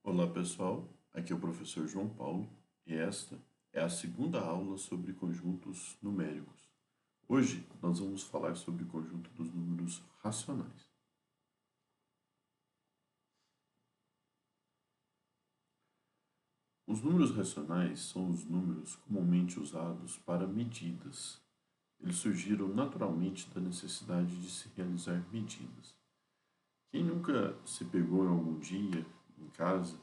Olá pessoal, aqui é o professor João Paulo e esta é a segunda aula sobre conjuntos numéricos. Hoje nós vamos falar sobre o conjunto dos números racionais. Os números racionais são os números comumente usados para medidas. Eles surgiram naturalmente da necessidade de se realizar medidas. Quem nunca se pegou em algum dia em casa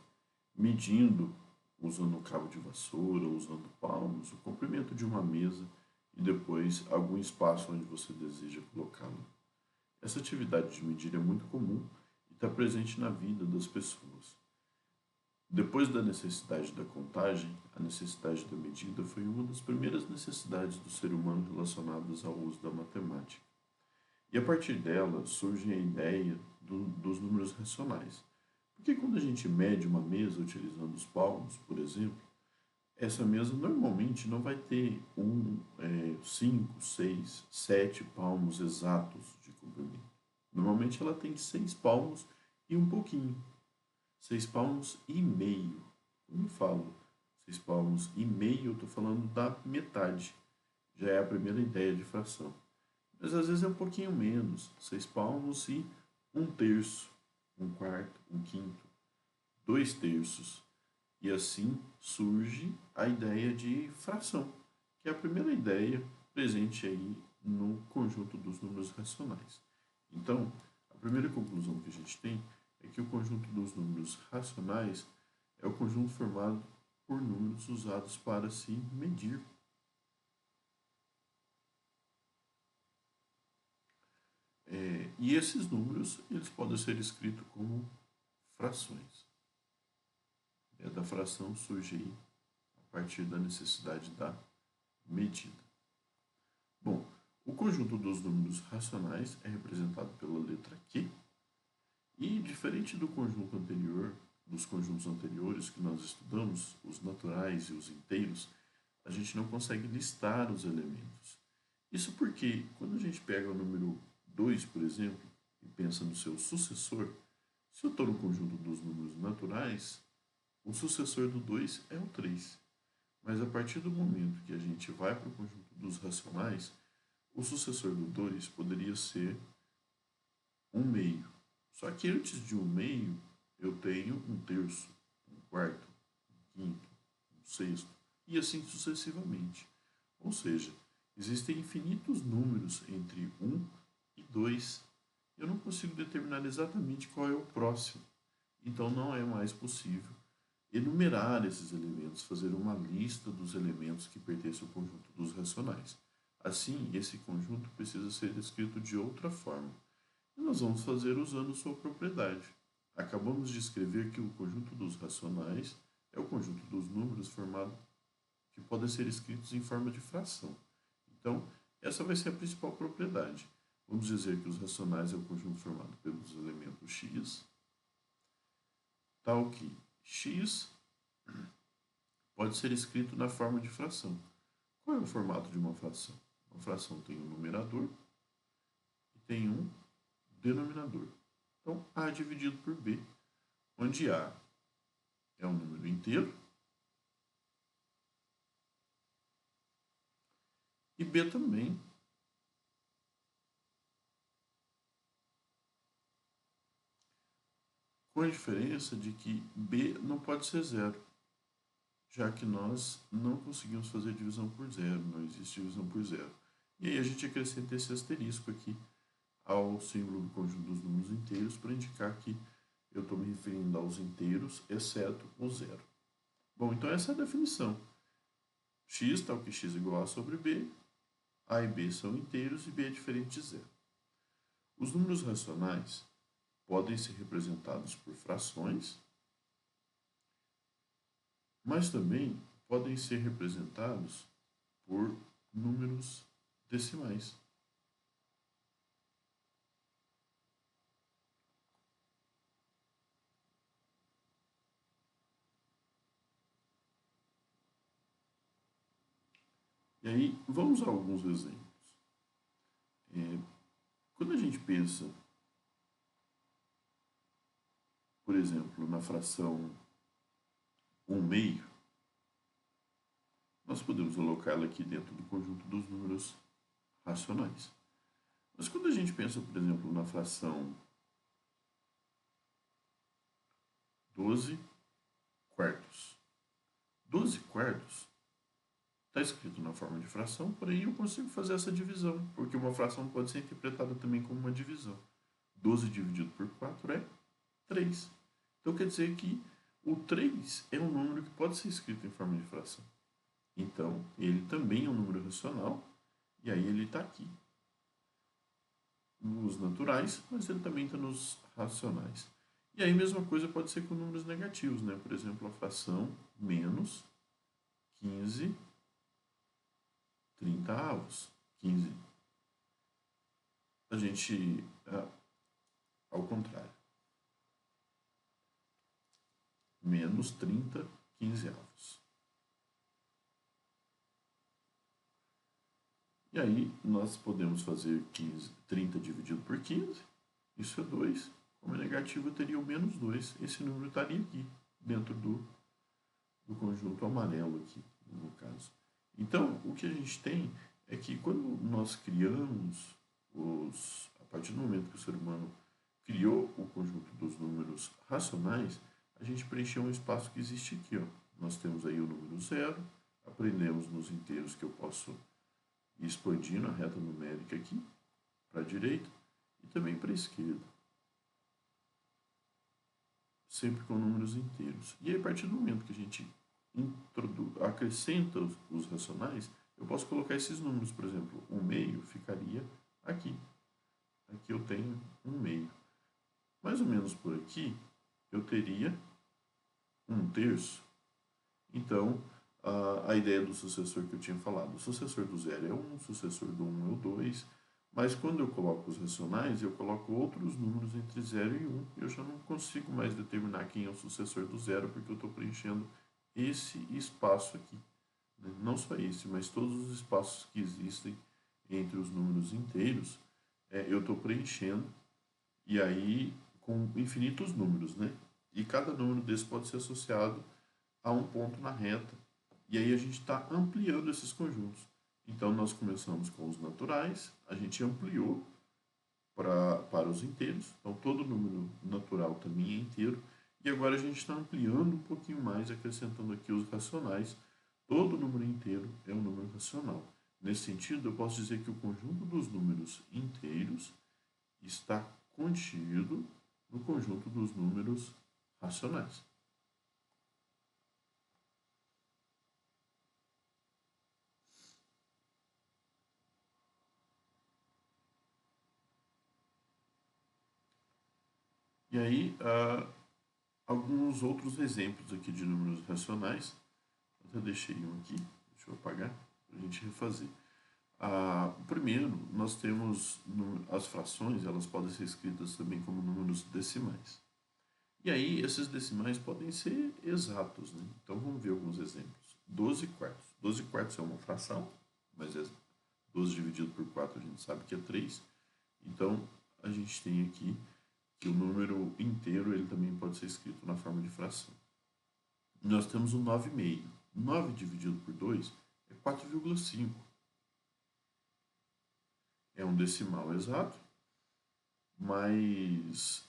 medindo, usando um cabo de vassoura, usando palmos, o comprimento de uma mesa e depois algum espaço onde você deseja colocá-lo. Essa atividade de medir é muito comum e está presente na vida das pessoas. Depois da necessidade da contagem, a necessidade da medida foi uma das primeiras necessidades do ser humano relacionadas ao uso da matemática. E a partir dela surge a ideia dos números racionais. Porque quando a gente mede uma mesa utilizando os palmos, por exemplo, essa mesa normalmente não vai ter 5, 6, 7 palmos exatos de comprimento. Normalmente ela tem 6 palmos e um pouquinho. 6 palmos e meio. Quando eu falo 6 palmos e meio, eu estou falando da metade. Já é a primeira ideia de fração. Mas às vezes é um pouquinho menos. 6 palmos e um terço, um quarto, um quinto, 2 terços. E assim surge a ideia de fração, que é a primeira ideia presente aí no conjunto dos números racionais. Então, a primeira conclusão que a gente tem é que o conjunto dos números racionais é o conjunto formado por números usados para se medir. E esses números eles podem ser escritos como frações. Da fração surge aí a partir da necessidade da medida. Bom, o conjunto dos números racionais é representado pela letra Q e, diferente do conjunto anterior, dos conjuntos anteriores que nós estudamos, os naturais e os inteiros, a gente não consegue listar os elementos. Isso porque, quando a gente pega o número 2, por exemplo, e pensa no seu sucessor, se eu estou no conjunto dos números naturais, o sucessor do 2 é o 3. Mas a partir do momento que a gente vai para o conjunto dos racionais, o sucessor do 2 poderia ser um meio. Só que antes de um meio, eu tenho um terço, um quarto, um quinto, um sexto, e assim sucessivamente. Ou seja, existem infinitos números entre 1 e 2. Eu não consigo determinar exatamente qual é o próximo. Então não é mais possível enumerar esses elementos, fazer uma lista dos elementos que pertencem ao conjunto dos racionais. Assim, esse conjunto precisa ser descrito de outra forma. E nós vamos fazer usando sua propriedade. Acabamos de escrever que o conjunto dos racionais é o conjunto dos números formado que podem ser escritos em forma de fração. Então, essa vai ser a principal propriedade. Vamos dizer que os racionais é o conjunto formado pelos elementos x, tal que x pode ser escrito na forma de fração. Qual é o formato de uma fração? Uma fração tem um numerador e tem um denominador. Então, A dividido por B, onde A é um número inteiro e B também. Com a diferença de que B não pode ser zero, já que nós não conseguimos fazer divisão por zero, não existe divisão por zero. E aí a gente acrescenta esse asterisco aqui ao símbolo do conjunto dos números inteiros para indicar que eu estou me referindo aos inteiros, exceto o zero. Bom, então essa é a definição. X tal que x igual a sobre b, a e b são inteiros e b é diferente de zero. Os números racionais podem ser representados por frações, mas também podem ser representados por números decimais. E aí, vamos a alguns exemplos. Quando a gente pensa, por exemplo, na fração 1/2, nós podemos colocá-la aqui dentro do conjunto dos números racionais. Mas quando a gente pensa, por exemplo, na fração 12 quartos. 12 quartos está escrito na forma de fração, porém eu consigo fazer essa divisão, porque uma fração pode ser interpretada também como uma divisão. 12 dividido por 4 é 3. Então quer dizer que o 3 é um número que pode ser escrito em forma de fração. Então, ele também é um número racional, e aí ele está aqui nos naturais, mas ele também está nos racionais. E aí, mesma coisa pode ser com números negativos, né? Por exemplo, a fração menos 15 30avos. 15. A gente, ao contrário, menos 30 15avos. E aí, nós podemos fazer 30 dividido por 15, isso é 2. Como é negativo, eu teria o menos 2. Esse número estaria aqui, dentro do conjunto amarelo aqui, no caso. Então, o que a gente tem é que quando nós criamos a partir do momento que o ser humano criou o conjunto dos números racionais, a gente preencheu um espaço que existe aqui, ó. Nós temos aí o número 0, aprendemos nos inteiros que eu posso ir expandindo a reta numérica aqui, para a direita e também para a esquerda. Sempre com números inteiros. E aí, a partir do momento que a gente acrescenta os racionais, eu posso colocar esses números, por exemplo, 1/2 ficaria aqui. Aqui eu tenho 1/2. Mais ou menos por aqui, eu teria 1/3. Então, a ideia do sucessor que eu tinha falado, o sucessor do 0 é 1, o sucessor do 1 é o 2, mas quando eu coloco os racionais, eu coloco outros números entre 0 e 1, eu já não consigo mais determinar quem é o sucessor do 0, porque eu estou preenchendo esse espaço aqui. Não só esse, mas todos os espaços que existem entre os números inteiros, eu estou preenchendo, e aí com infinitos números, né? E cada número desse pode ser associado a um ponto na reta. E aí a gente está ampliando esses conjuntos. Então, nós começamos com os naturais, a gente ampliou para os inteiros. Então, todo número natural também é inteiro. E agora a gente está ampliando um pouquinho mais, acrescentando aqui os racionais. Todo número inteiro é um número racional. Nesse sentido, eu posso dizer que o conjunto dos números inteiros está contido no conjunto dos números racionais. E aí, alguns outros exemplos aqui de números racionais. Eu deixei um aqui, deixa eu apagar, para a gente refazer. O primeiro, nós temos as frações, elas podem ser escritas também como números decimais. E aí, esses decimais podem ser exatos, né? Então, vamos ver alguns exemplos. 12 quartos. 12 quartos é uma fração, mas 12 dividido por 4 a gente sabe que é 3. Então, a gente tem aqui que o número inteiro ele também pode ser escrito na forma de fração. Nós temos o 9/2. 9 dividido por 2 é 4,5. É um decimal exato, mas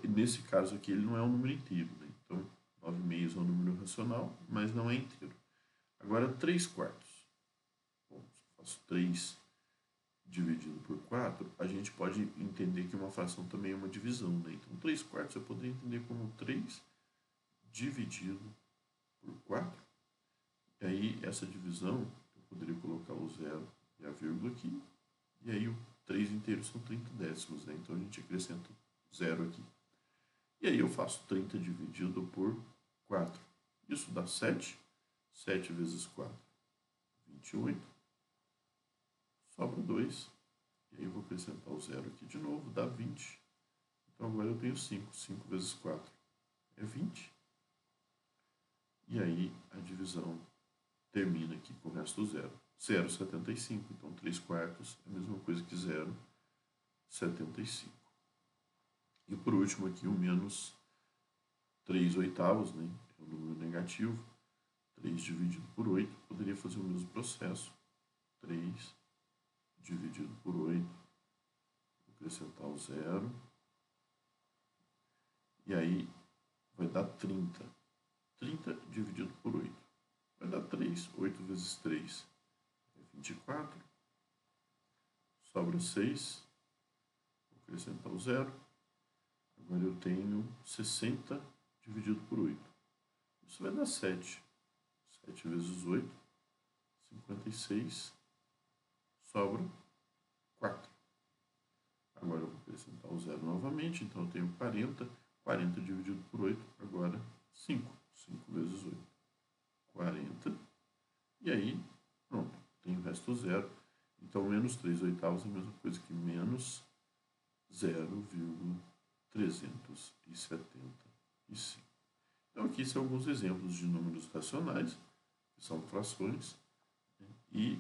nesse caso aqui ele não é um número inteiro, né? Então, 9/2 é um número racional, mas não é inteiro. Agora, 3 quartos. Bom, se eu faço 3 dividido por 4, a gente pode entender que uma fração também é uma divisão, né? Então, 3 quartos eu poderia entender como 3 dividido por 4. E aí, essa divisão, eu poderia colocar o 0 e a vírgula aqui. E aí, o 3 inteiros são 30 décimos, né? Então, a gente acrescenta 0 aqui. E aí, eu faço 30 dividido por 4. Isso dá 7. 7 vezes 4, 28. Sobra 2. E aí, eu vou acrescentar o 0 aqui de novo, dá 20. Então, agora eu tenho 5. 5 vezes 4 é 20. E aí, a divisão termina aqui com o resto do 0. 0,75. Então, 3 quartos é a mesma coisa que 0,75. E por último aqui o menos 3 oitavos, né? é um número negativo. 3 dividido por 8, poderia fazer o mesmo processo. 3 dividido por 8, vou acrescentar o 0. E aí vai dar 30. 30 dividido por 8. Vai dar 3. 8 vezes 3 é 24. Sobra 6. Vou acrescentar o 0. Agora eu tenho 60 dividido por 8. Isso vai dar 7. 7 vezes 8, 56. Sobra 4. Agora eu vou acrescentar o 0 novamente. Então eu tenho 40. 40 dividido por 8, agora 5. 5 vezes 8, 40. E aí, pronto, tem o resto 0. Então, menos 3 oitavos é a mesma coisa que menos 0,375. Então, aqui são alguns exemplos de números racionais, que são frações, né, e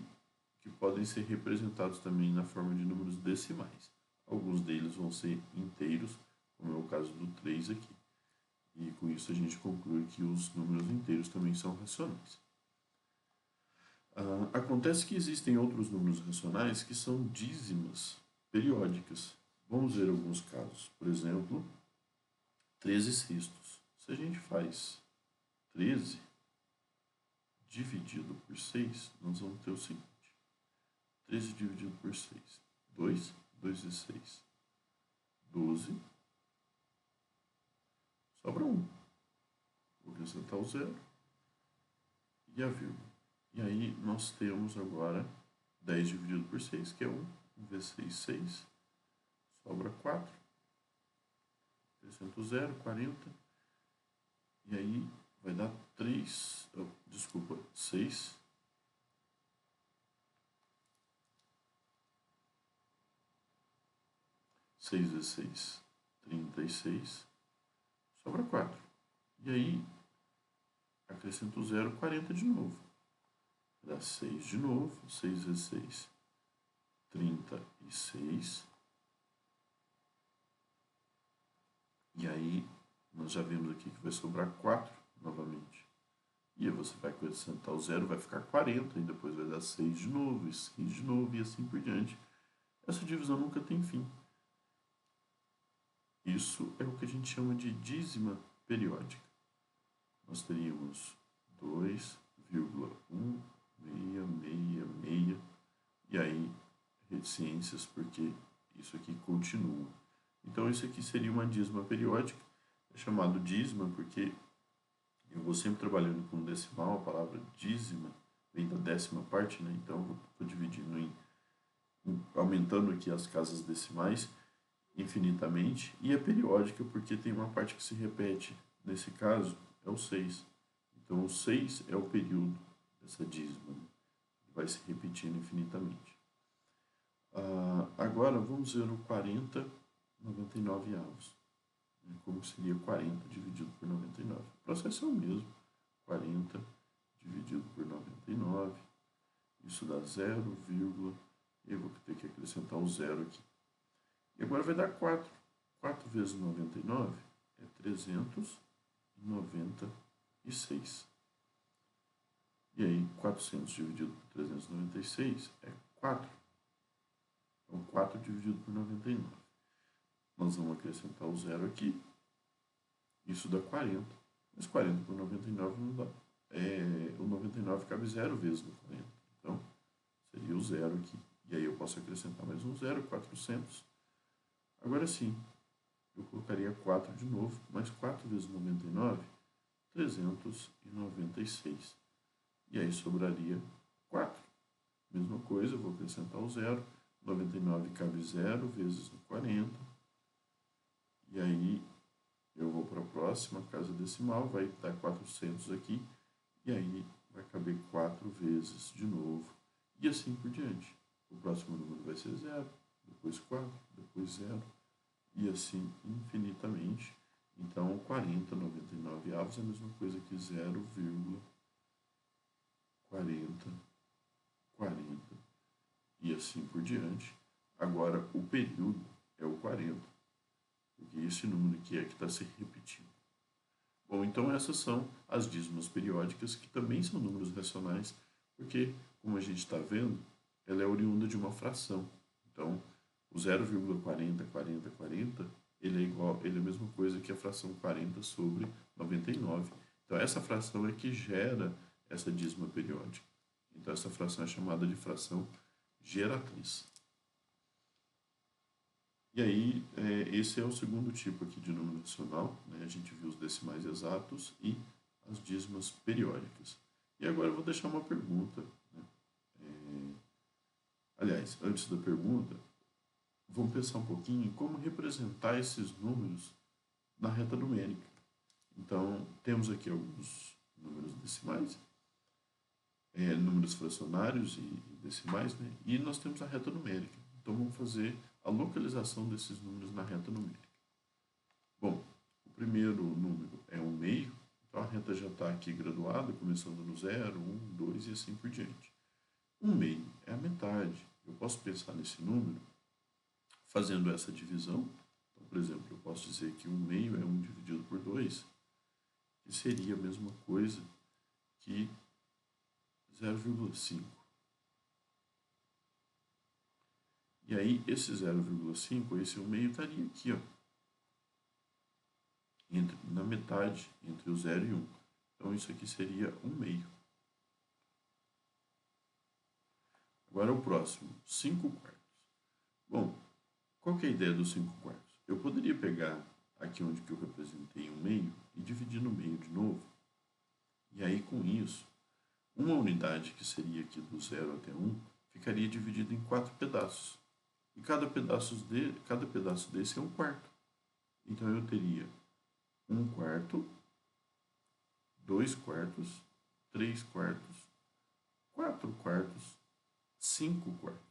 que podem ser representados também na forma de números decimais. Alguns deles vão ser inteiros, como é o caso do 3 aqui. E com isso a gente conclui que os números inteiros também são racionais. Acontece que existem outros números racionais que são dízimas periódicas. Vamos ver alguns casos. Por exemplo, 13 sextos. Se a gente faz 13 dividido por 6, nós vamos ter o seguinte. 13 dividido por 6. 2. 2 vezes 6. 12. Sobra 1. Vou acrescentar o 0 e a vírgula. E aí nós temos agora 10 dividido por 6, que é 1. 1 vezes 6, 6. Sobra 4. Acrescento o 0, 40. E aí vai dar 3, desculpa, 6. 6 vezes 6, 36. Sobra 4. E aí, acrescento o 0, 40 de novo. Dá 6 de novo. 6 vezes 6, 36. E aí, nós já vimos aqui que vai sobrar 4 novamente. E aí você vai acrescentar o 0, vai ficar 40. E depois vai dar 6 de novo, e 6 de novo, e assim por diante. Essa divisão nunca tem fim. Isso é o que a gente chama de dízima periódica. Nós teríamos 2,16666, e aí reticências, porque isso aqui continua. Então, isso aqui seria uma dízima periódica. É chamado dízima porque eu vou sempre trabalhando com decimal. A palavra dízima vem da décima parte, né? Então, eu vou dividindo aumentando aqui as casas decimais infinitamente, e é periódica porque tem uma parte que se repete. Nesse caso, é o 6. Então, o 6 é o período dessa dízima, né? Vai se repetindo infinitamente. Agora, vamos ver o 40 99 avos. Como seria 40 dividido por 99? O processo é o mesmo. 40 dividido por 99. Isso dá 0, eu vou ter que acrescentar um 0 aqui. E agora vai dar 4. 4 vezes 99 é 396. E aí, 400 dividido por 396 é 4. Então, 4 dividido por 99. Nós vamos acrescentar o 0 aqui. Isso dá 40. Mas 40 por 99 não dá. O 99 cabe 0 vezes no 40. Então, seria o 0 aqui. E aí eu posso acrescentar mais um 0, 400. Agora sim, eu colocaria 4 de novo, mais 4 vezes 99, 396. E aí sobraria 4. Mesma coisa, eu vou acrescentar o 0. 99 cabe 0 vezes no 40. E aí eu vou para a próxima casa decimal, vai dar 400 aqui. E aí vai caber 4 vezes de novo. E assim por diante. O próximo número vai ser 0, depois 4, depois 0. E assim infinitamente. Então, 40 99 avos é a mesma coisa que 0,40 40 e assim por diante. Agora, o período é o 40, porque esse número aqui é que está se repetindo. Bom, Bom, então essas são as dízimas periódicas, que também são números racionais, porque, como a gente está vendo, ela é oriunda de uma fração. Então, o 0,40, ele é a mesma coisa que a fração 40 sobre 99. Então, essa fração é que gera essa dízima periódica. Então, essa fração é chamada de fração geratriz. E aí, esse é o segundo tipo aqui de número racional, né? A gente viu os decimais exatos e as dízimas periódicas. E agora eu vou deixar uma pergunta, né? Aliás, antes da pergunta, vamos pensar um pouquinho em como representar esses números na reta numérica. Então, temos aqui alguns números decimais, números fracionários e decimais, né? E nós temos a reta numérica. Então, vamos fazer a localização desses números na reta numérica. Bom, o primeiro número é 1/2, então a reta já está aqui graduada, começando no 0, 1, 2 e assim por diante. 1/2 é a metade. Eu posso pensar nesse número fazendo essa divisão. Então, por exemplo, eu posso dizer que 1/2 é 1 dividido por 2, que seria a mesma coisa que 0,5. E aí, esse 0,5, esse 1/2 estaria aqui, ó, na metade, entre o 0 e 1. Então, isso aqui seria 1/2. Agora, o próximo, 5/4. Bom, qual que é a ideia dos 5/4? Eu poderia pegar aqui onde que eu representei 1/2 e dividir no meio de novo. E aí, com isso, uma unidade, que seria aqui do 0 até 1, ficaria dividida em 4 pedaços. E cada pedaço desse é 1/4. Então, eu teria 1/4, 2/4, 3/4, 4/4, 5/4.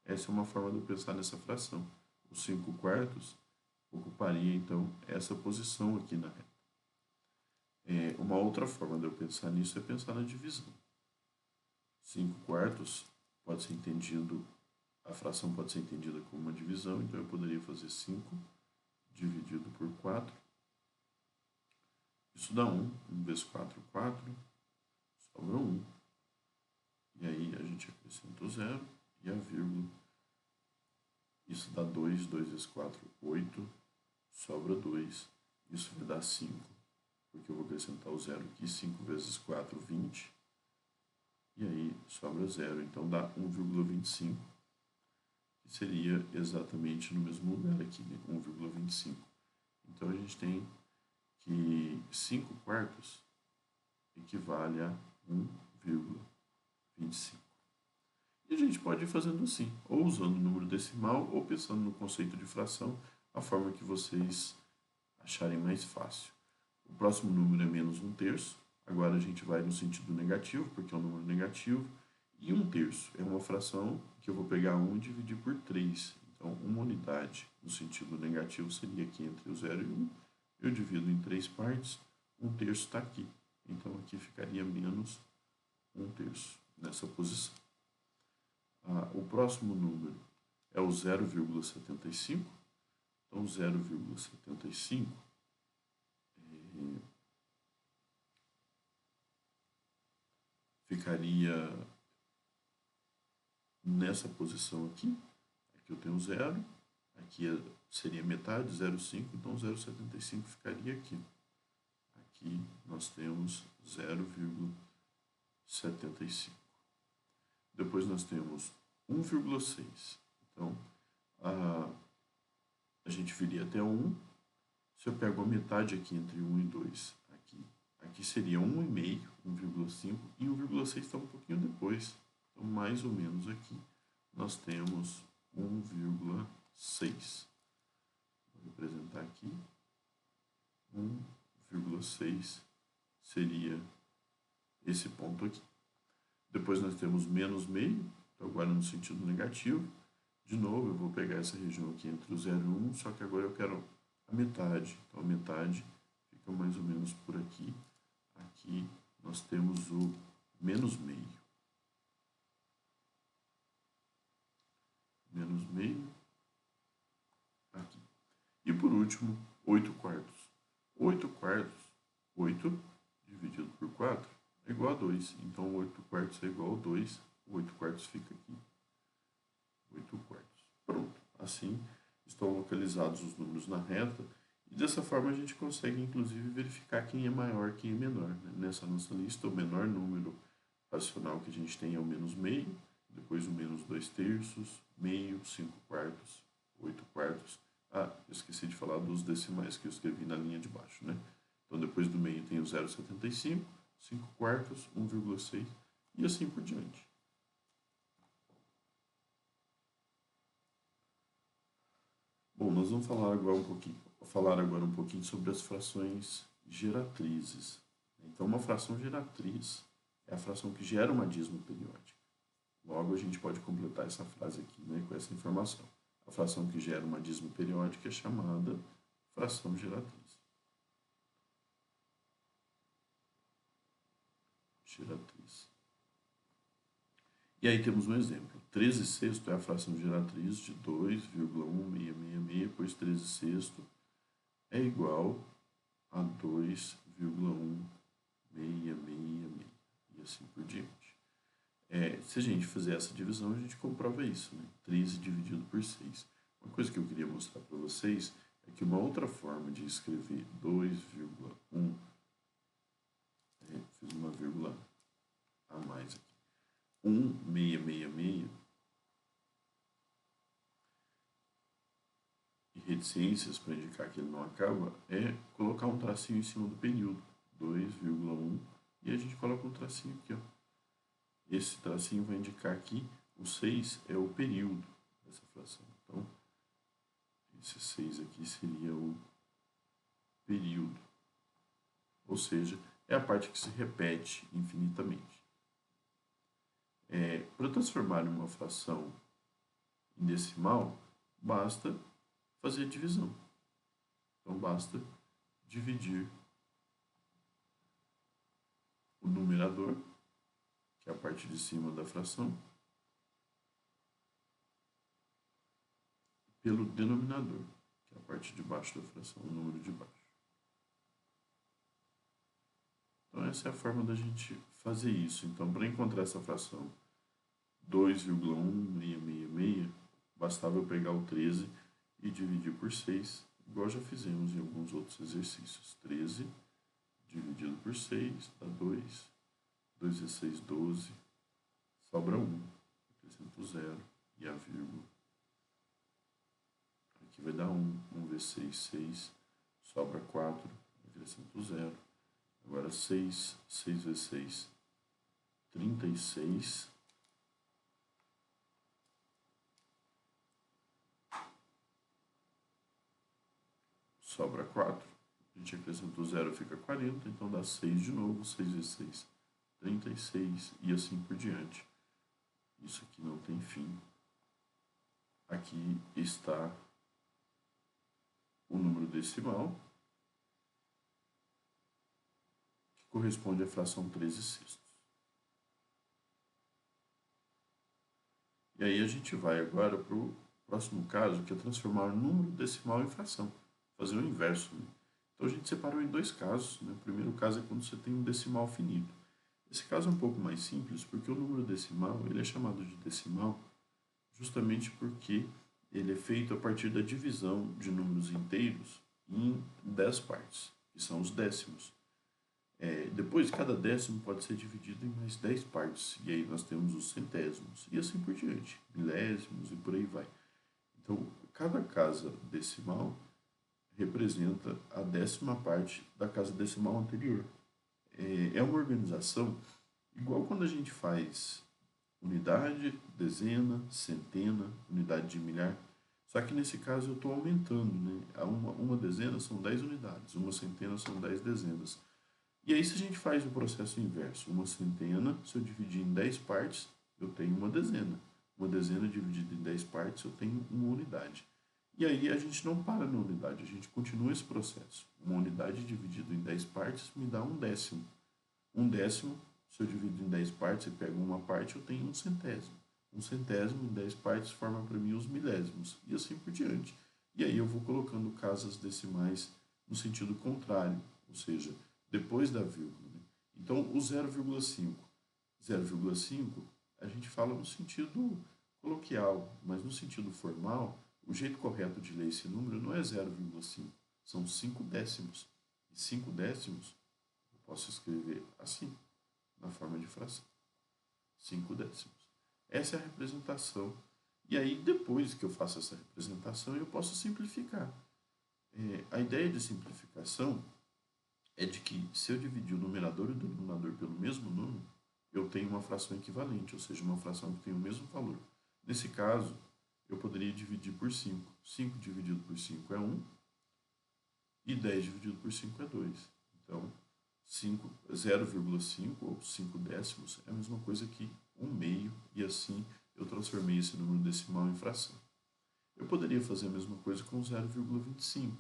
Essa é uma forma de eu pensar nessa fração. Os 5/4 ocuparia, então, essa posição aqui na reta. Uma outra forma de eu pensar nisso é pensar na divisão. 5/4 pode ser entendido, a fração pode ser entendida como uma divisão, então eu poderia fazer 5 dividido por 4. Isso dá 1. 1 vezes 4, 4. Sobra 1. E aí a gente acrescenta o 0 e a vírgula. Isso dá 2. 2 vezes 4, 8. Sobra 2. Isso vai dar 5. Porque eu vou acrescentar o 0 aqui. 5 vezes 4, 20. E aí sobra 0. Então dá 1,25. Que seria exatamente no mesmo lugar aqui, né? 1,25. Então a gente tem que 5/4 equivale a 1,25. E a gente pode ir fazendo assim, ou usando o número decimal, ou pensando no conceito de fração, a forma que vocês acharem mais fácil. O próximo número é menos 1/3. Agora a gente vai no sentido negativo, porque é um número negativo. E 1/3 é uma fração que eu vou pegar 1 e dividir por 3. Então, uma unidade no sentido negativo seria aqui entre o 0 e 1. Eu divido em 3 partes, 1/3 está aqui. Então, aqui ficaria menos 1/3 nessa posição. O próximo número é o 0,75. Então, 0,75 ficaria nessa posição aqui. Aqui eu tenho 0. Aqui seria metade, 0,5. Então, 0,75 ficaria aqui. Aqui nós temos 0,75. Depois nós temos 1,6. Então, a gente viria até 1. Se eu pego a metade aqui entre 1 e 2, aqui seria 1,5, 1,5, e 1,6 está um pouquinho depois. Então, mais ou menos aqui, nós temos 1,6. Vou representar aqui. 1,6 seria esse ponto aqui. Depois nós temos menos meio, então agora no sentido negativo. De novo, eu vou pegar essa região aqui entre o 0 e 1, só que agora eu quero a metade. Então, a metade fica mais ou menos por aqui. Aqui nós temos o menos meio. Menos meio. Aqui. E por último, 8/4. 8/4, 8 dividido por 4 é igual a 2. Então, 8 quartos é igual a 2. O 8 quartos fica aqui. 8 quartos. Pronto. Assim, estão localizados os números na reta. E dessa forma, a gente consegue, inclusive, verificar quem é maior, quem é menor. Né? Nessa nossa lista, o menor número racional que a gente tem é o menos meio. Depois o menos 2/3, meio, 5 quartos, 8 quartos. Ah, eu esqueci de falar dos decimais que eu escrevi na linha de baixo, né? Então, depois do meio tem o 0,75, 5 quartos, 1,6 e assim por diante. Bom, nós vamos falar agora um pouquinho sobre as frações geratrizes. Então, uma fração geratriz é a fração que gera uma dízima periódica. Logo, a gente pode completar essa frase aqui, né, com essa informação. A fração que gera uma dízima periódica é chamada fração geratriz. E aí temos um exemplo. 13/6 é a fração geratriz de 2,1666, pois 13/6 é igual a 2,1666 e assim por diante. Se a gente fizer essa divisão, a gente comprova isso, né? 13 dividido por 6. Uma coisa que eu queria mostrar para vocês é que uma outra forma de escrever 2,1, fiz uma vírgula a mais aqui, 1,666, e reticências para indicar que ele não acaba, é colocar um tracinho em cima do período, 2,1, e a gente coloca um tracinho aqui, ó. Esse tracinho vai indicar que o 6 é o período dessa fração. Então, esse 6 aqui seria o período. Ou seja, é a parte que se repete infinitamente. Para transformar uma fração em decimal, basta fazer a divisão. Então, basta dividir o numerador, que é a parte de cima da fração, pelo denominador, que é a parte de baixo da fração, o número de baixo. Então, essa é a forma da gente fazer isso. Então, para encontrar essa fração 2,1666, bastava eu pegar o 13 e dividir por 6, igual já fizemos em alguns outros exercícios. 13 dividido por 6 dá 2, 2 vezes 6, 12, sobra 1, acrescento 0 e a vírgula. Aqui vai dar 1, 1 vezes 6, 6, sobra 4, acrescento 0. Agora 6, 6 vezes 6, 36. Sobra 4. A gente acrescenta o 0, fica 40, então dá 6 de novo, 6 vezes 6, 36 e assim por diante. Isso aqui não tem fim. Aqui está o número decimal, que corresponde à fração 13/6. E aí a gente vai agora para o próximo caso, que é transformar o número decimal em fração, fazer o inverso, né? Então a gente separou em dois casos, né? O primeiro caso é quando você tem um decimal finito. Esse caso é um pouco mais simples, porque o número decimal ele é chamado de decimal justamente porque ele é feito a partir da divisão de números inteiros em 10 partes, que são os décimos. Depois, cada décimo pode ser dividido em mais 10 partes, e aí nós temos os centésimos, e assim por diante, milésimos e por aí vai. Então, cada casa decimal representa a 10ª parte da casa decimal anterior. É uma organização igual quando a gente faz unidade, dezena, centena, unidade de milhar. Só que nesse caso eu estou aumentando, né? Uma dezena são 10 unidades, uma centena são 10 dezenas. E aí se a gente faz o processo inverso, uma centena, se eu dividir em 10 partes, eu tenho uma dezena. Uma dezena dividida em 10 partes, eu tenho uma unidade. E aí a gente não para na unidade, a gente continua esse processo. Uma unidade dividida em 10 partes me dá um décimo. Um décimo, se eu divido em 10 partes e pego uma parte, eu tenho um centésimo. Um centésimo em 10 partes forma para mim os milésimos, e assim por diante. E aí eu vou colocando casas decimais no sentido contrário, ou seja, depois da vírgula. Né? Então, o 0,5. 0,5 a gente fala no sentido coloquial, mas no sentido formal, o jeito correto de ler esse número não é 0,5, são 5 décimos. E 5 décimos eu posso escrever assim, na forma de fração. 5 décimos. Essa é a representação. E aí, depois que eu faço essa representação, eu posso simplificar. A ideia de simplificação é de que, se eu dividir o numerador e o denominador pelo mesmo número, eu tenho uma fração equivalente, ou seja, uma fração que tem o mesmo valor. Nesse caso, eu poderia dividir por 5. 5 dividido por 5 é 1, e 10 dividido por 5 é 2. Então, 0,5 ou 5 décimos é a mesma coisa que 1 meio, e assim eu transformei esse número decimal em fração. Eu poderia fazer a mesma coisa com 0,25,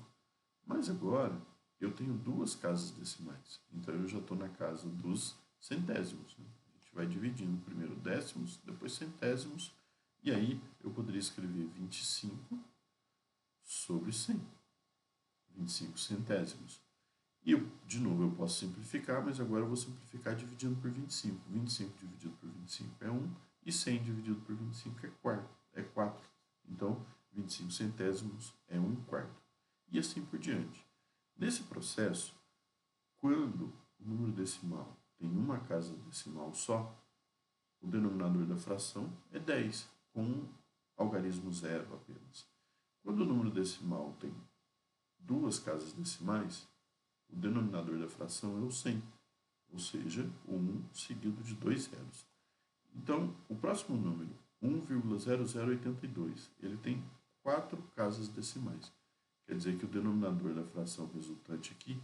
mas agora eu tenho duas casas decimais, então eu já estou na casa dos centésimos. Né? A gente vai dividindo primeiro décimos, depois centésimos, e aí eu poderia escrever 25 sobre 100, 25 centésimos. E, de novo, eu posso simplificar, mas agora eu vou simplificar dividindo por 25. 25 dividido por 25 é 1, e 100 dividido por 25 é 4. Então, 25 centésimos é 1 quarto. E assim por diante. Nesse processo, quando o número decimal tem uma casa decimal só, o denominador da fração é 10, com um algarismo zero apenas. Quando o número decimal tem duas casas decimais, o denominador da fração é o 100, ou seja, o 1 seguido de 2 zeros. Então, o próximo número, 1,0082, ele tem 4 casas decimais. Quer dizer que o denominador da fração resultante aqui,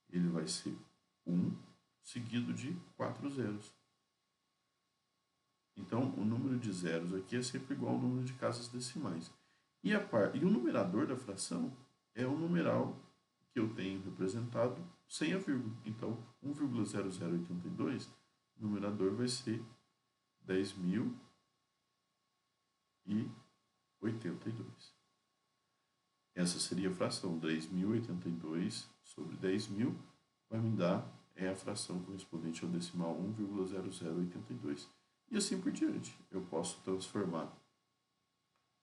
ele vai ser 1 seguido de 4 zeros. Então, o número de zeros aqui é sempre igual ao número de casas decimais. E o numerador da fração é o numeral que eu tenho representado sem a vírgula. Então, 1,0082, o numerador vai ser 10.082. Essa seria a fração, 10.082 sobre 10.000, vai me dar a fração correspondente ao decimal 1,0082. E assim por diante. Eu posso transformar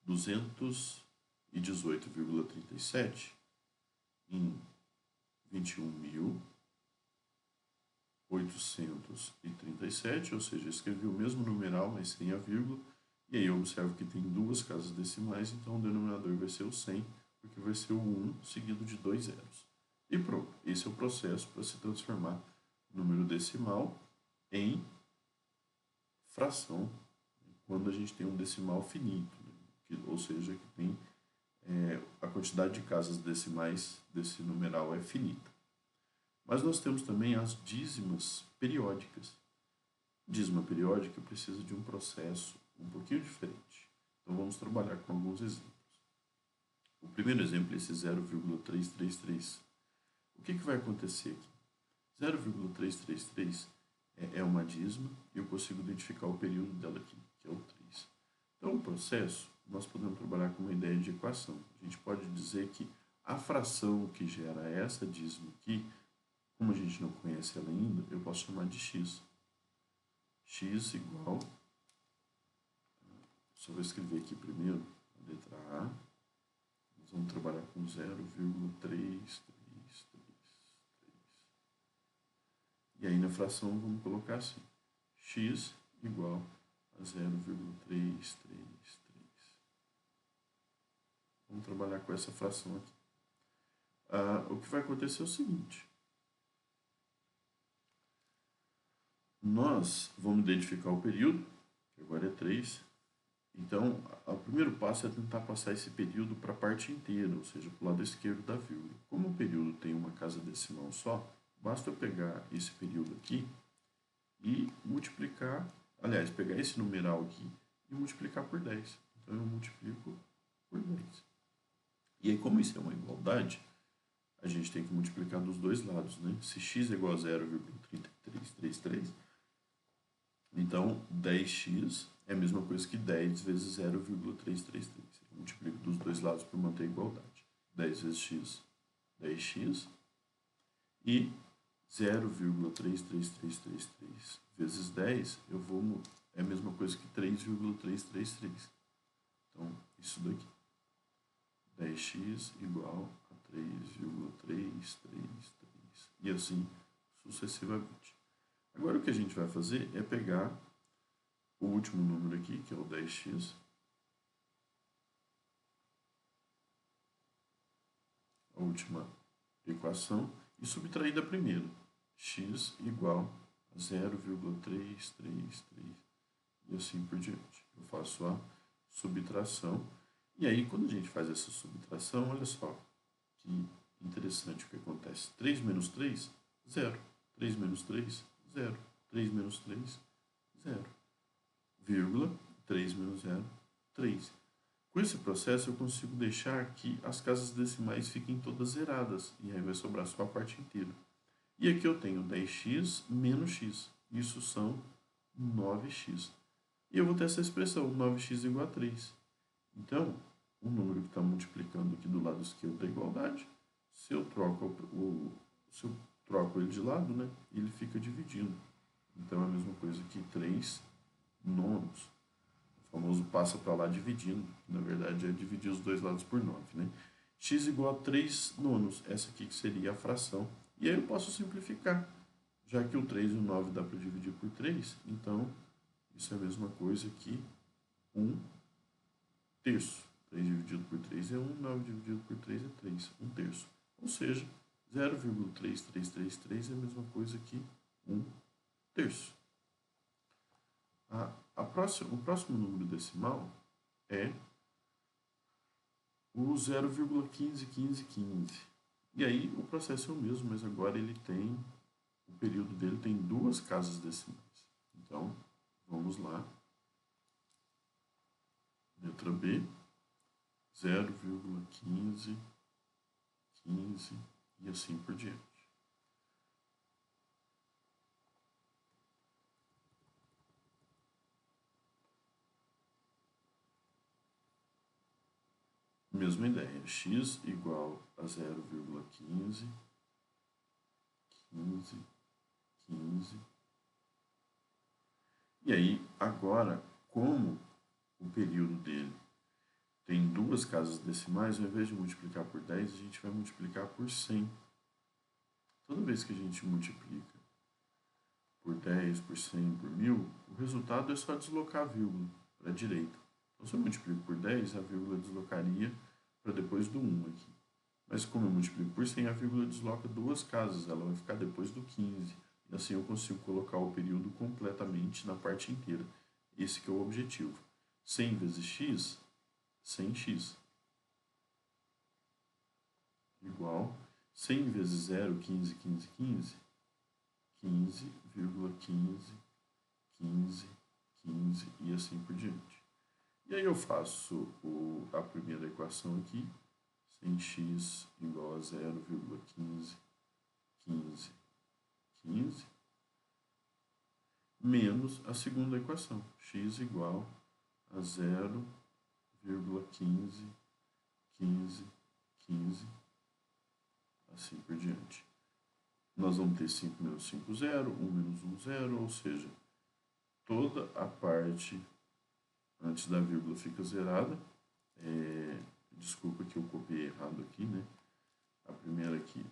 218,37 em 21.837, ou seja, escrevi o mesmo numeral, mas sem a vírgula, e aí eu observo que tem duas casas decimais, então o denominador vai ser o 100, porque vai ser o 1 seguido de 2 zeros. E pronto, esse é o processo para se transformar número decimal em fração, quando a gente tem um decimal finito, né? Ou seja, que tem a quantidade de casas decimais desse numeral é finita. Mas nós temos também as dízimas periódicas. Dízima periódica precisa de um processo um pouquinho diferente. Então vamos trabalhar com alguns exemplos. O primeiro exemplo é esse 0,333. O que vai acontecer aqui? 0,333 é uma dízima e eu consigo identificar o período dela aqui, que é o 3. Então, o processo, nós podemos trabalhar com uma ideia de equação. A gente pode dizer que a fração que gera essa dízima aqui, como a gente não conhece ela ainda, eu posso chamar de x. X igual, só vou escrever aqui primeiro, a letra A, nós vamos trabalhar com 0,333. E aí na fração vamos colocar assim, x igual a 0,333. Vamos trabalhar com essa fração aqui. O que vai acontecer é o seguinte. Nós vamos identificar o período, que agora é 3. Então, o primeiro passo é tentar passar esse período para a parte inteira, ou seja, para o lado esquerdo da vírgula. Como o período tem uma casa decimal só, basta eu pegar esse período aqui e multiplicar, aliás, pegar esse numeral aqui e multiplicar por 10. Então, eu multiplico por 10. E aí, como isso é uma igualdade, a gente tem que multiplicar dos dois lados, né? Se x é igual a 0,3333, então 10x é a mesma coisa que 10 vezes 0,333. Eu multiplico dos dois lados para manter a igualdade. 10 vezes x, 10x. E 0,33333 vezes 10, é a mesma coisa que 3,333. Então, isso daqui. 10x igual a 3,333. E assim sucessivamente. Agora, o que a gente vai fazer é pegar o último número aqui, que é o 10x, a última equação, e subtrair da primeira. X igual a 0,333 e assim por diante. Eu faço a subtração. E aí, quando a gente faz essa subtração, olha só que interessante o que acontece. 3 menos 3, 0. 3 menos 3, 0. 3 menos 3, 0. Vírgula, 3 menos 0, 3. Com esse processo, eu consigo deixar que as casas decimais fiquem todas zeradas. E aí vai sobrar só a parte inteira. E aqui eu tenho 10x menos x. Isso são 9x. E eu vou ter essa expressão, 9x igual a 3. Então, o número que está multiplicando aqui do lado esquerdo da igualdade, se eu troco ele de lado, né, ele fica dividindo. Então, é a mesma coisa que 3 nonos. O famoso passa para lá dividindo. Na verdade, é dividir os dois lados por 9. Né? X igual a 3 nonos. Essa aqui que seria a fração. E aí eu posso simplificar. Já que o 3 e o 9 dá para dividir por 3, então isso é a mesma coisa que 1 terço. 3 dividido por 3 é 1, 9 dividido por 3 é 3, 1 terço. Ou seja, 0,3333 é a mesma coisa que 1 terço. O próximo número decimal é o 0,151515. E aí o processo é o mesmo, mas agora ele tem, o período dele tem duas casas decimais. Então, vamos lá. Letra B, 0,1515 e assim por diante. Mesma ideia, x igual a 0,15, 15, 15. E aí, agora, como o período dele tem duas casas decimais, ao invés de multiplicar por 10, a gente vai multiplicar por 100. Toda vez que a gente multiplica por 10, por 100, por 1000, o resultado é só deslocar a vírgula para a direita. Então, se eu multiplico por 10, a vírgula deslocaria para depois do 1 aqui. Mas como eu multiplico por 100, a vírgula desloca duas casas, ela vai ficar depois do 15. E assim eu consigo colocar o período completamente na parte inteira. Esse que é o objetivo. 100 vezes x, 100x. Igual 100 vezes 0, 15, 15, 15. 15,15, 15, 15 e assim por diante. E aí eu faço a primeira equação aqui, 100x igual a 0,15, 15, 15, menos a segunda equação, x igual a 0,15, 15, 15, assim por diante. Nós vamos ter 5 menos 5, 0, 1 menos 1, 0, ou seja, toda a parte antes da vírgula fica zerada. Desculpa que eu copiei errado aqui, né? A primeira aqui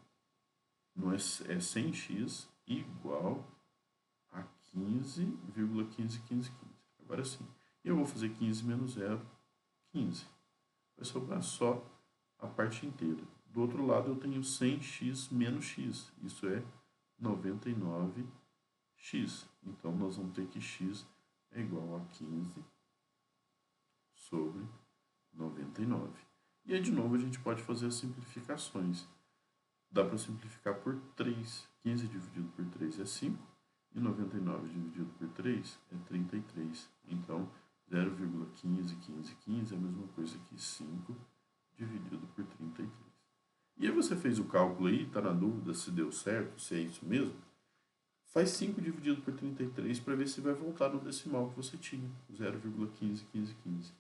não é 100x igual a 15,151515. Agora sim. Eu vou fazer 15 menos 0, 15. Vai sobrar só a parte inteira. Do outro lado eu tenho 100x menos x. Isso é 99x. Então nós vamos ter que x é igual a 15 sobre 99. E aí de novo a gente pode fazer as simplificações. Dá para simplificar por 3. 15 dividido por 3 é 5. E 99 dividido por 3 é 33. Então 0,151515 é a mesma coisa que 5 dividido por 33. E aí você fez o cálculo aí, está na dúvida se deu certo, se é isso mesmo? Faz 5 dividido por 33 para ver se vai voltar no decimal que você tinha, 0,151515.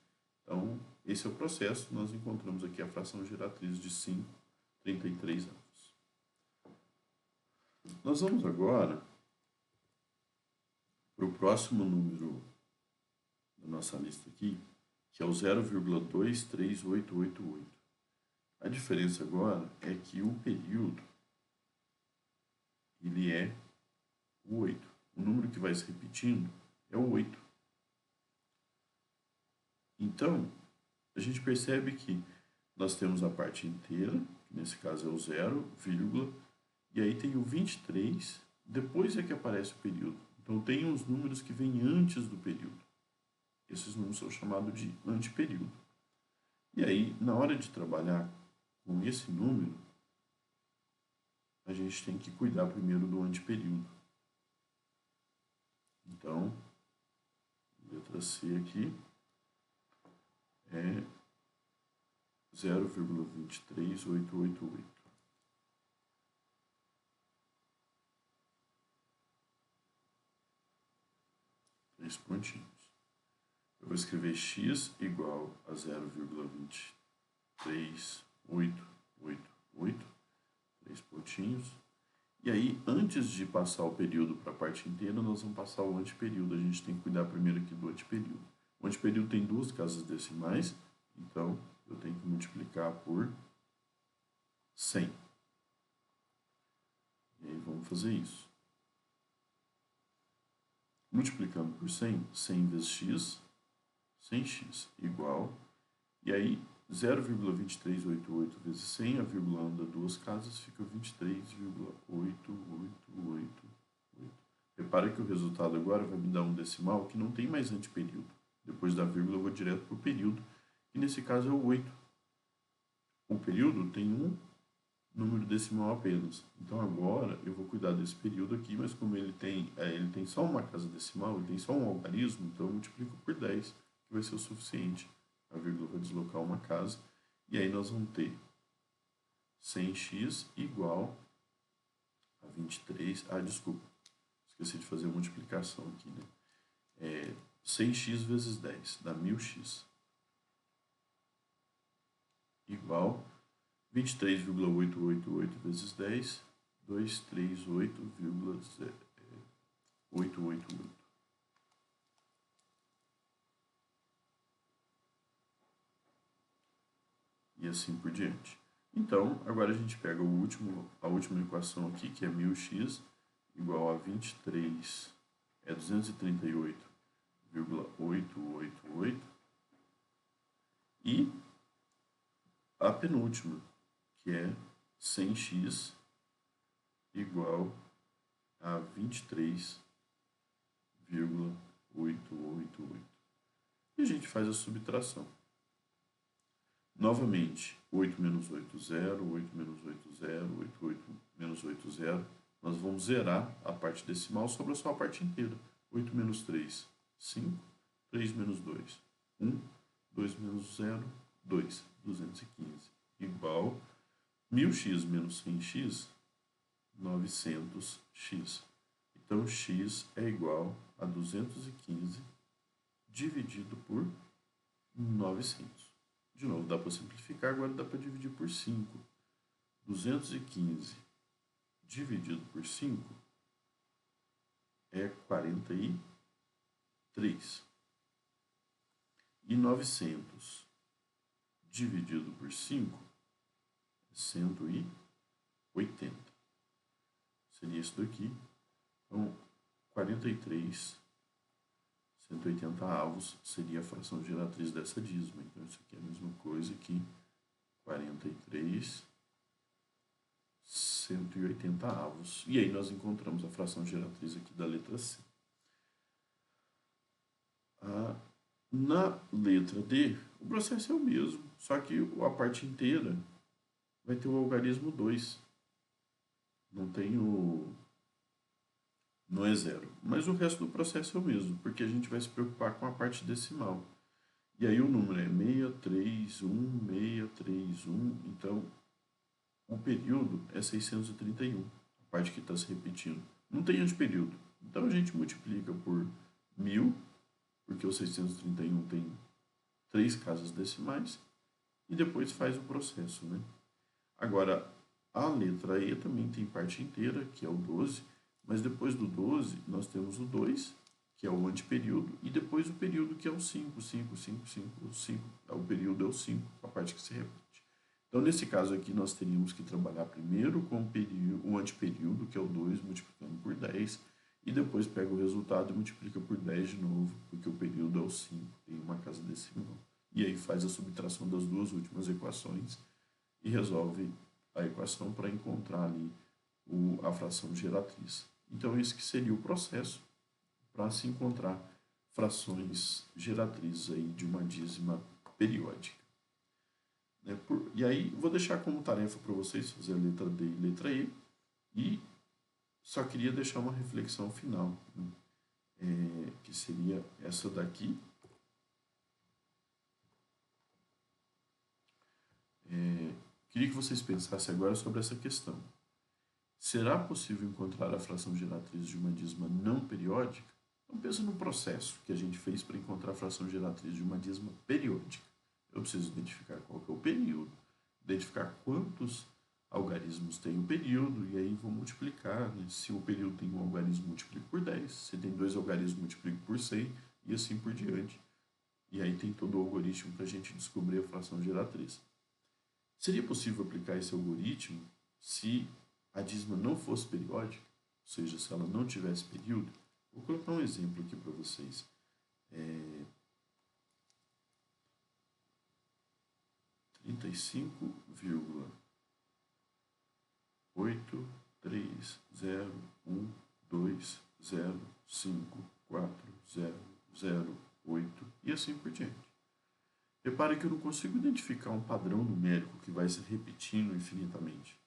Então, esse é o processo. Nós encontramos aqui a fração geratriz de 5, 33 avos. nós vamos agora para o próximo número da nossa lista aqui, que é o 0,23888. A diferença agora é que o período ele é o 8. O número que vai se repetindo é o 8. Então, a gente percebe que nós temos a parte inteira, que nesse caso é o 0, vírgula, e aí tem o 23, depois é que aparece o período. Então, tem uns números que vêm antes do período. Esses números são chamados de anteperíodo. E aí, na hora de trabalhar com esse número, a gente tem que cuidar primeiro do anteperíodo. Então, letra C aqui é 0,23888. 3 pontinhos. Eu vou escrever x igual a 0,23888, 3 pontinhos. E aí, antes de passar o período para a parte inteira, nós vamos passar o anteperíodo. A gente tem que cuidar primeiro aqui do anteperíodo. O anteperíodo tem 2 casas decimais, então eu tenho que multiplicar por 100. E aí vamos fazer isso. Multiplicando por 100, 100 vezes x, 100x igual, e aí 0,2388 vezes 100, a vírgula anda 2 casas, fica 23,8888. Repare que o resultado agora vai me dar um decimal que não tem mais anteperíodo. Depois da vírgula eu vou direto para o período, que nesse caso é o 8. O período tem um número decimal apenas. Então agora eu vou cuidar desse período aqui, mas como ele tem só uma casa decimal, ele tem só um algarismo, então eu multiplico por 10, que vai ser o suficiente. A vírgula vai deslocar uma casa, e aí nós vamos ter 100x igual a 23... desculpa, esqueci de fazer a multiplicação aqui, né? 100x vezes 10 dá 1000x igual 23,888 vezes 10, 238,888. E assim por diante. Então, agora a gente pega a última equação aqui, que é 1000x igual a 23, 238,888. E a penúltima, que é 100x igual a 23,888. E a gente faz a subtração. Novamente, 8 menos 8, 0, 8 menos 8, 0, 8 menos 8, 0. Nós vamos zerar a parte decimal, sobra só a parte inteira. 8 menos 3, 5. 3 menos 2, 1. 2 menos 0, 2. 215. Igual 1000x menos 100x, 900x. Então, x é igual a 215 dividido por 900. De novo, dá para simplificar, agora dá para dividir por 5. 215 dividido por 5 é 43. E 900 dividido por 5 é 180. Seria isso daqui. Então, 43, 180 avos seria a fração geratriz dessa dízima. Então, isso aqui é a mesma coisa que 43, 180 avos. E aí nós encontramos a fração geratriz aqui da letra C. Na letra D, o processo é o mesmo, só que a parte inteira vai ter o algarismo 2. Não é zero. Mas o resto do processo é o mesmo, porque a gente vai se preocupar com a parte decimal. E aí o número é 631, então o período é 631, a parte que está se repetindo. Não tem anteperíodo. Então a gente multiplica por 1000, porque o 631 tem 3 casas decimais, e depois faz o processo, né? Agora, A letra E também tem parte inteira, que é o 12, mas depois do 12 nós temos o 2, que é o antiperíodo, e depois o período, que é o 5, 5, 5, 5, o 5. O período é o 5, a parte que se repete. Então, nesse caso aqui, nós teríamos que trabalhar primeiro com o antiperíodo, que é o 2, multiplicando por 10, e depois pega o resultado e multiplica por 10 de novo, porque o período é o 5, tem uma casa decimal. E aí faz a subtração das duas últimas equações e resolve a equação para encontrar ali a fração geratriz. Então, esse que seria o processo para se encontrar frações geratrizes aí de uma dízima periódica. E aí, vou deixar como tarefa para vocês fazer a letra D e letra E, e só queria deixar uma reflexão final, né? Que seria essa daqui. Queria que vocês pensassem agora sobre essa questão. Será possível encontrar a fração geratriz de uma dízima não periódica? Então pensa no processo que a gente fez para encontrar a fração geratriz de uma dízima periódica. Eu preciso identificar qual que é o período, identificar quantos algarismos tem o período, e aí vou multiplicar, né? Se o período tem um algarismo, multiplico por 10, se tem 2 algarismos, multiplico por 100, e assim por diante. E aí tem todo o algoritmo para a gente descobrir a fração geratriz. Seria possível aplicar esse algoritmo se a dízima não fosse periódica, ou seja, se ela não tivesse período? Vou colocar um exemplo aqui para vocês. 35,83012054008 e assim por diante. Repare que eu não consigo identificar um padrão numérico que vai se repetindo infinitamente.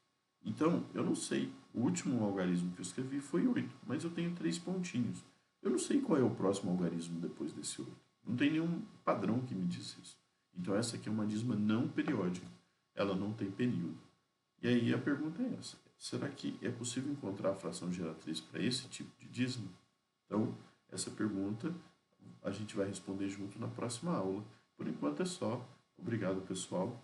Então, eu não sei. O último algarismo que eu escrevi foi 8, mas eu tenho 3 pontinhos. Eu não sei qual é o próximo algarismo depois desse 8. Não tem nenhum padrão que me diz isso. Então, essa aqui é uma dízima não periódica. Ela não tem período. E aí a pergunta é essa. Será que é possível encontrar a fração geratriz para esse tipo de dízima? Então, essa pergunta a gente vai responder junto na próxima aula. Por enquanto é só. Obrigado, pessoal.